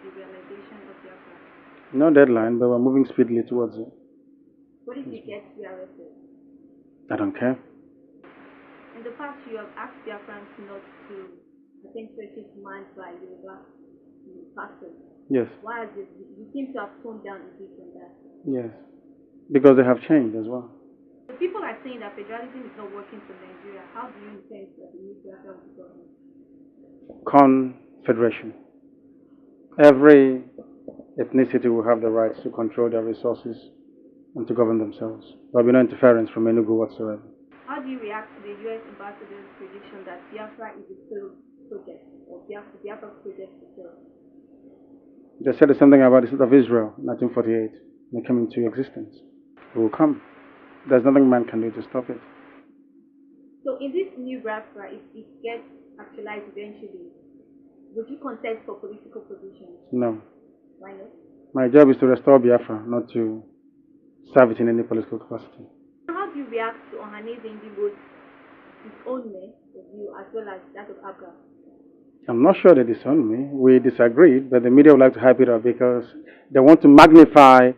the realization of Biafra? No deadline, but we're moving speedily towards it. What if he gets rearrested? I don't care. In the past, you have asked Biafrans not to attend churches manned by Yoruba pastors. Yes. Why is it? You seem to have toned down a bit from that. Yes. Because they have changed as well. The people are saying that federalism is not working for Nigeria. How do you intend that the new Biafra will be governed? Confederation. Every ethnicity will have the rights to control their resources and to govern themselves. There will be no interference from Enugu whatsoever. How do you react to the U.S. ambassador's prediction that Biafra is a failed project, or Biafra project is failed? They said something about the state of Israel in 1948 and it came into existence. It will come. There's nothing man can do to stop it. So in this new Biafra, if it gets actualized eventually, would you contest for political positions? No. Why not? My job is to restore Biafra, not to serve it in any political capacity. How do you react to Ohaneze Indigo's disownment of you as well as that of Abra? I'm not sure they disown me. We disagreed, but the media would like to hype it up because they want to magnify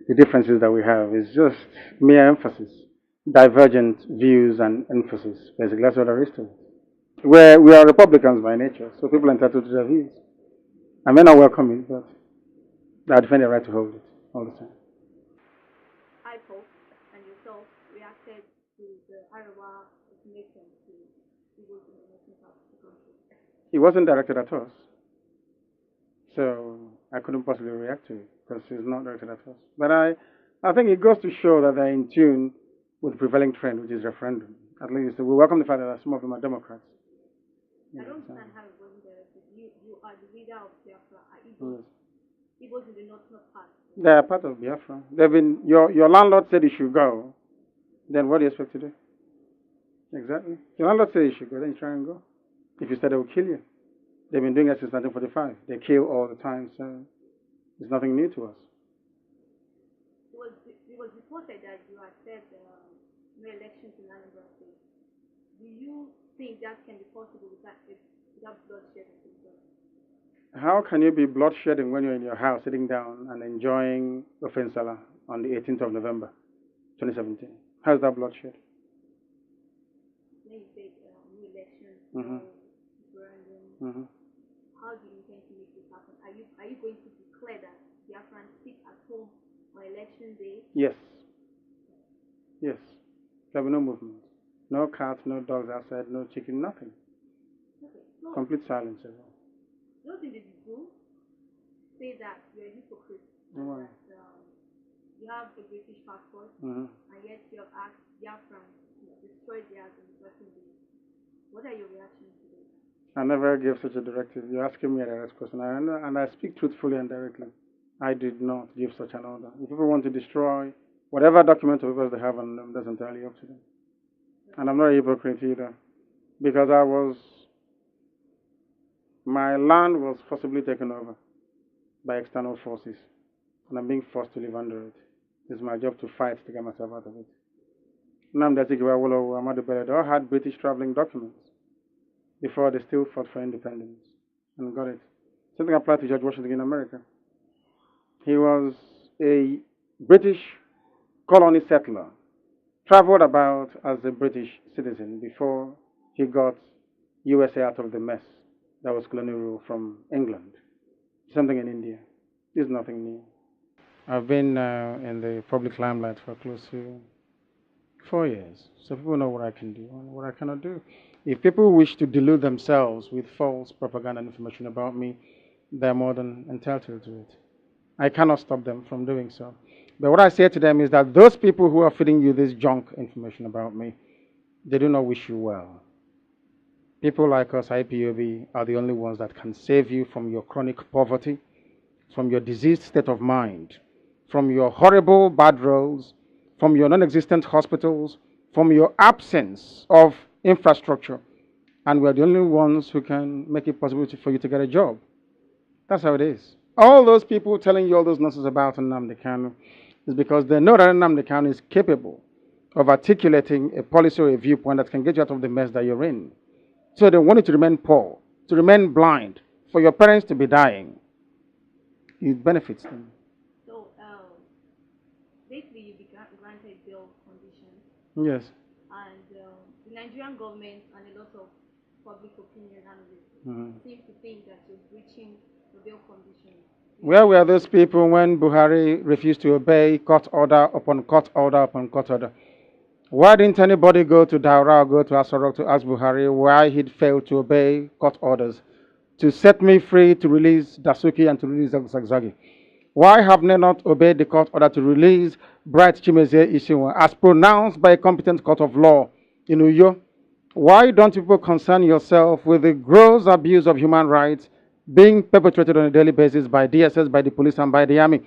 the differences that we have. It's just mere emphasis, divergent views and emphasis. Basically, that's what there is to it. We are Republicans by nature, so people are entitled to their views. I may not welcome it, but I defend the right to hold it all the time. IPOP and yourself reacted to the Arawa ultimatum to Igbos in the northern part of the country. It wasn't directed at us, so I couldn't possibly react to it because it's not directed at us. But I think it goes to show that they're in tune with the prevailing trend, which is referendum. At least we welcome the fact that some of them are Democrats. I don't understand how it wasn't directed. You are the leader of Biafra. Are Igbos in the northern part? They are part of Biafra. They've been your landlord said you should go. Then what do you expect to do? Exactly. Your landlord said you should go, then you try and go. If you said they will kill you. They've been doing it since 1945. They kill all the time, so it's nothing new to us. It was reported that you had said no elections in Anambra State. Do you think that can be possible without bloodshed? How can you be bloodshedding when you're in your house sitting down and enjoying Ofensala on the 18th of November 2017? How's that bloodshed? When you say no elections, no referendum, how do you intend to make this happen? Are you going to declare that Biafrans sit at home on election day? Yes. Yes. There will be no movement. No cats, no dogs outside, no chicken, nothing. Okay. So, complete silence as well. Those in the group say that you're a hypocrite. Why? That you have a British passport, and yet you have asked Biafrans to destroy theirs in the person day. What are your reactions to this? I never gave such a directive. You're asking me a direct question, and I speak truthfully and directly. I did not give such an order. If people want to destroy whatever document or papers they have on them, that's entirely up to them. And I'm not a hypocrite either, because my land was forcibly taken over by external forces, and I'm being forced to live under it. It's my job to fight to get myself out of it. Nnamdi, they all had British traveling documents before they still fought for independence and got it. Something applied to George Washington in America. He was a British colony settler, traveled about as a British citizen before he got USA out of the mess that was colonial rule from England. Something in India. It's nothing new. I've been in the public limelight for close to 4 years, so people know what I can do and what I cannot do. If people wish to delude themselves with false propaganda and information about me, they're more than entitled to it. I cannot stop them from doing so. But what I say to them is that those people who are feeding you this junk information about me, they do not wish you well. People like us, IPOB, are the only ones that can save you from your chronic poverty, from your diseased state of mind, from your horrible bad roads, from your non-existent hospitals, from your absence of infrastructure. And we're the only ones who can make it possible for you to get a job. That's how it is. All those people telling you all those nonsense about Nnamdi Kanu is because they know that Nnamdi Kanu is capable of articulating a policy or a viewpoint that can get you out of the mess that you're in. So they want you to remain poor, to remain blind, for your parents to be dying. it benefits them. So, basically, you be granted bail conditions, Yes. and the Nigerian government and a lot of public opinion analysts seem to think that you're breaching the bail conditions. Where were those people when Buhari refused to obey court order upon court order upon court order? Why didn't anybody go to Daura or go to Asorok to ask Buhari why he'd failed to obey court orders to set me free, to release Dasuki and to release Zagzagi? Why have they not obeyed the court order to release Bright Chimezie Ishiwa as pronounced by a competent court of law in Uyo? Why don't people concern yourself with the gross abuse of human rights being perpetrated on a daily basis by DSS, by the police, and by the army?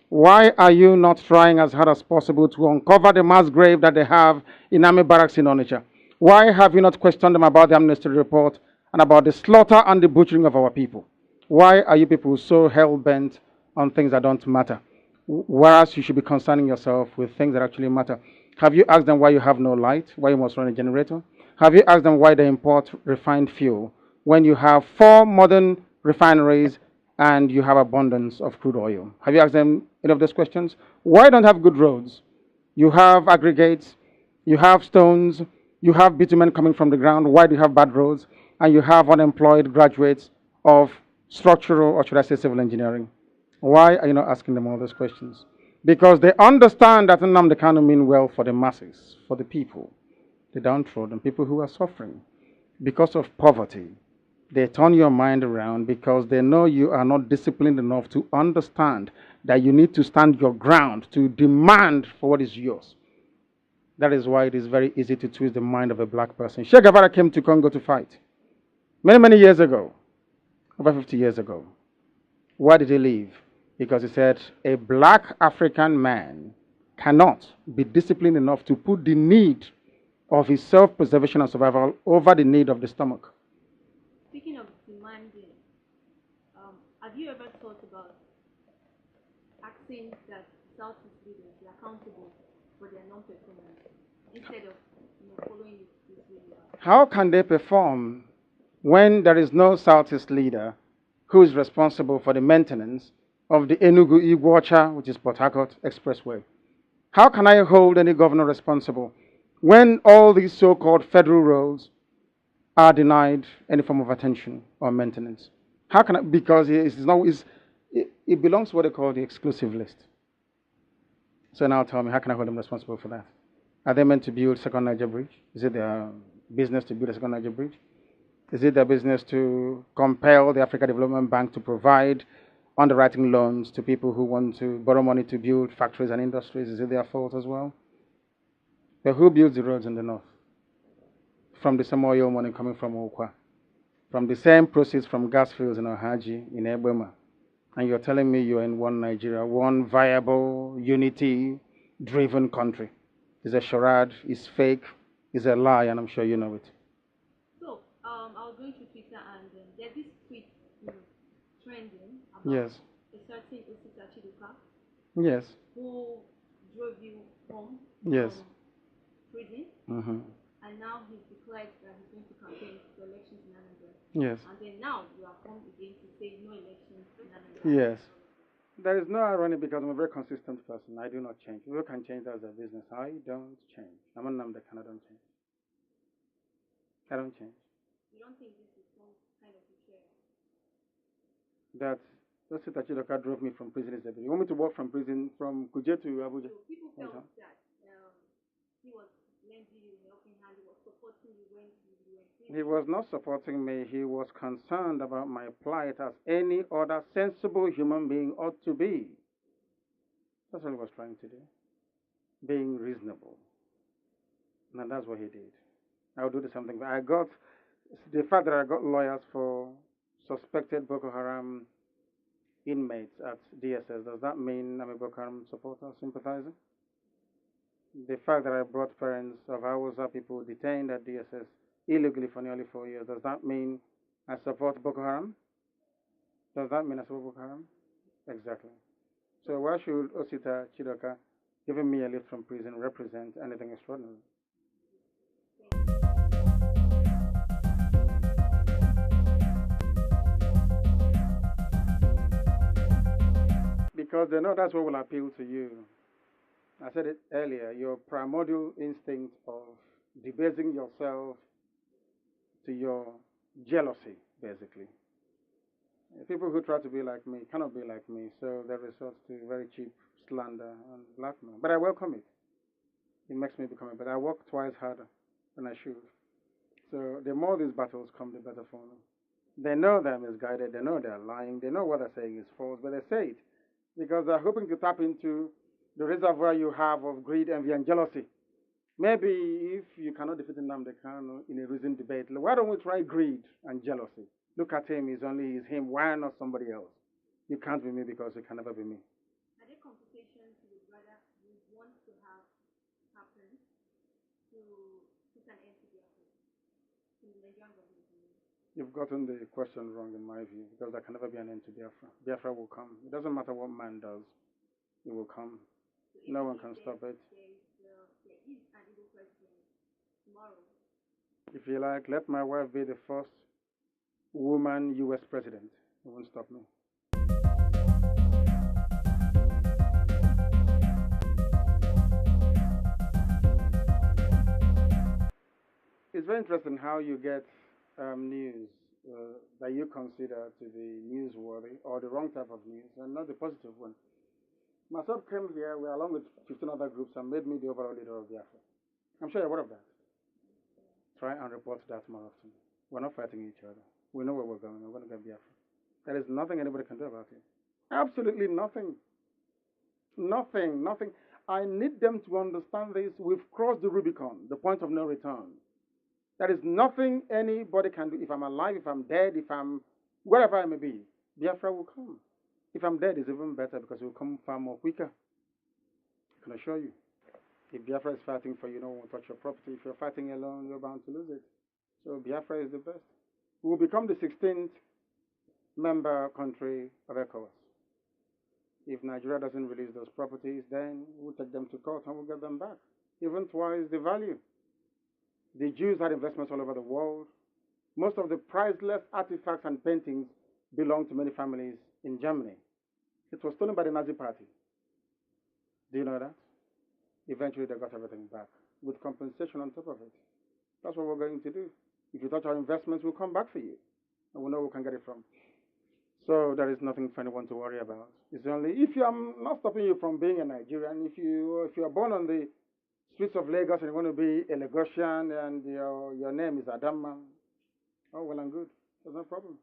Why are you not trying as hard as possible to uncover the mass grave that they have in army barracks in Onitsha? Why have you not questioned them about the amnesty report and about the slaughter and the butchering of our people? Why are you people so hell-bent on things that don't matter, whereas you should be concerning yourself with things that actually matter? Have you asked them why you have no light, why you must run a generator? Have you asked them why they import refined fuel when you have 4 modern refineries and you have abundance of crude oil? Have you asked them any of those questions? Why don't you have good roads? You have aggregates, you have stones, you have bitumen coming from the ground. Why do you have bad roads? And you have unemployed graduates of structural, or should I say civil engineering. Why are you not asking them all those questions? Because they understand that Nnamdi Kanu mean well for the masses, for the people, the downtrodden, people who are suffering because of poverty. They turn your mind around because they know you are not disciplined enough to understand that you need to stand your ground to demand for what is yours. That is why it is very easy to twist the mind of a black person. Che Guevara came to Congo to fight many, many years ago, over 50 years ago. Why did he leave? Because he said a black African man cannot be disciplined enough to put the need of his self-preservation and survival over the need of the stomach. Speaking of demanding, have you ever thought about asking that Southeast leaders be accountable for their non-performance instead of following this way? How can they perform when there is no Southeast leader who is responsible for the maintenance of the Enugu-Iguacha, which is Port Harcourt Expressway? How can I hold any governor responsible when all these so-called federal roads are denied any form of attention or maintenance? How can I, because it belongs to what they call the exclusive list. So now tell me, how can I hold them responsible for that? Are they meant to build second Niger Bridge? Is it their business to build a second Niger Bridge? Is it their business to compel the Africa Development Bank to provide underwriting loans to people who want to borrow money to build factories and industries? Is it their fault as well? But who builds the roads in the north? From the same oil money coming from Okwa, from the same proceeds from gas fields in Ohaji, in Ebema. And you're telling me you're in one Nigeria, one viable, unity-driven country. It's a charade, it's fake, it's a lie, and I'm sure you know it. So, I was going to Twitter and there's this tweet trending about Yes. a certain Osita Chiduka Yes. who drove you home Yes. from prison, and now he's declared that he's going to campaign for elections in Nnamdi. Yes. And then now you are home again to say no elections in Nnamdi. Yes. There is no irony because I'm a very consistent person. I do not change. People can change, that's their business. I don't change. I'm a Nnamdi Kanu, I don't change. I don't change. You don't think this is some kind of betrayal? That Osita Chiduka drove me from prison is everything. You want me to walk from prison from Kuje to Abuja? So people felt that he was lending you a helping hand, he was supporting you when you were in prison. He was not supporting me. He was concerned about my plight as any other sensible human being ought to be. That's what he was trying to do. Being reasonable. And that's what he did. I would do the same thing. The fact that I got lawyers for suspected Boko Haram inmates at DSS, does that mean I'm a Boko Haram supporter, sympathizer? The fact that I brought parents of Hausa people detained at DSS illegally for nearly 4 years, does that mean I support Boko Haram? Does that mean I support Boko Haram? Exactly. So why should Osita Chiduka giving me a lift from prison represent anything extraordinary? Because they know that's what will appeal to you. I said it earlier, your primordial instinct of debasing yourself to your jealousy, basically. People who try to be like me cannot be like me, so they resort to very cheap slander and blackmail. But I welcome it. It makes me become a better. I work twice harder than I should. So the more these battles come, the better for me. They know they're misguided, they know they're lying, they know what they're saying is false, but they say it because they're hoping to tap into the reservoir you have of greed, envy, and jealousy. Maybe if you cannot defeat Nnamdi Kanu in a reasoned debate, why don't we try greed and jealousy? Look at him, he's him, why not somebody else? You can't be me because you can never be me. Are there conversations you would rather you want to have happen to put an end to Biafra in the Nigerian government? You've gotten the question wrong in my view because there can never be an end to Biafra. Biafra will come. It doesn't matter what man does, it will come. So no one can stop it. There is an Igbo president tomorrow. If you like, let my wife be the first woman US president. It won't stop me. It's very interesting how you get news that you consider to be newsworthy or the wrong type of news and not the positive one. Myself came here along with 15 other groups and made me the overall leader of Biafra. I'm sure you're aware of that. Try and report that more often. We're not fighting each other. We know where we're going. We're going to get Biafra. There is nothing anybody can do about it. Absolutely nothing. Nothing. Nothing. I need them to understand this. We've crossed the Rubicon, the point of no return. There is nothing anybody can do. If I'm alive, if I'm dead, if I'm wherever I may be, Biafra will come. If I'm dead, it's even better because it will come far more quicker. I can assure you. If Biafra is fighting for you, no one will touch your property. If you're fighting alone, you're bound to lose it. So Biafra is the best. We will become the 16th member country of ECOWAS. If Nigeria doesn't release those properties, then we'll take them to court and we'll get them back. Even twice the value. The Jews had investments all over the world. Most of the priceless artifacts and paintings belong to many families in Germany. It was stolen by the Nazi Party. Do you know that? Eventually they got everything back with compensation on top of it. That's what we're going to do. If you touch our investments, we'll come back for you. And we'll know where we can get it from. So there is nothing for anyone to worry about. It's only if I'm not stopping you from being a Nigerian, if you are born on the streets of Lagos and you want to be a Lagosian and your name is Adamma, oh well and good. There's no problem.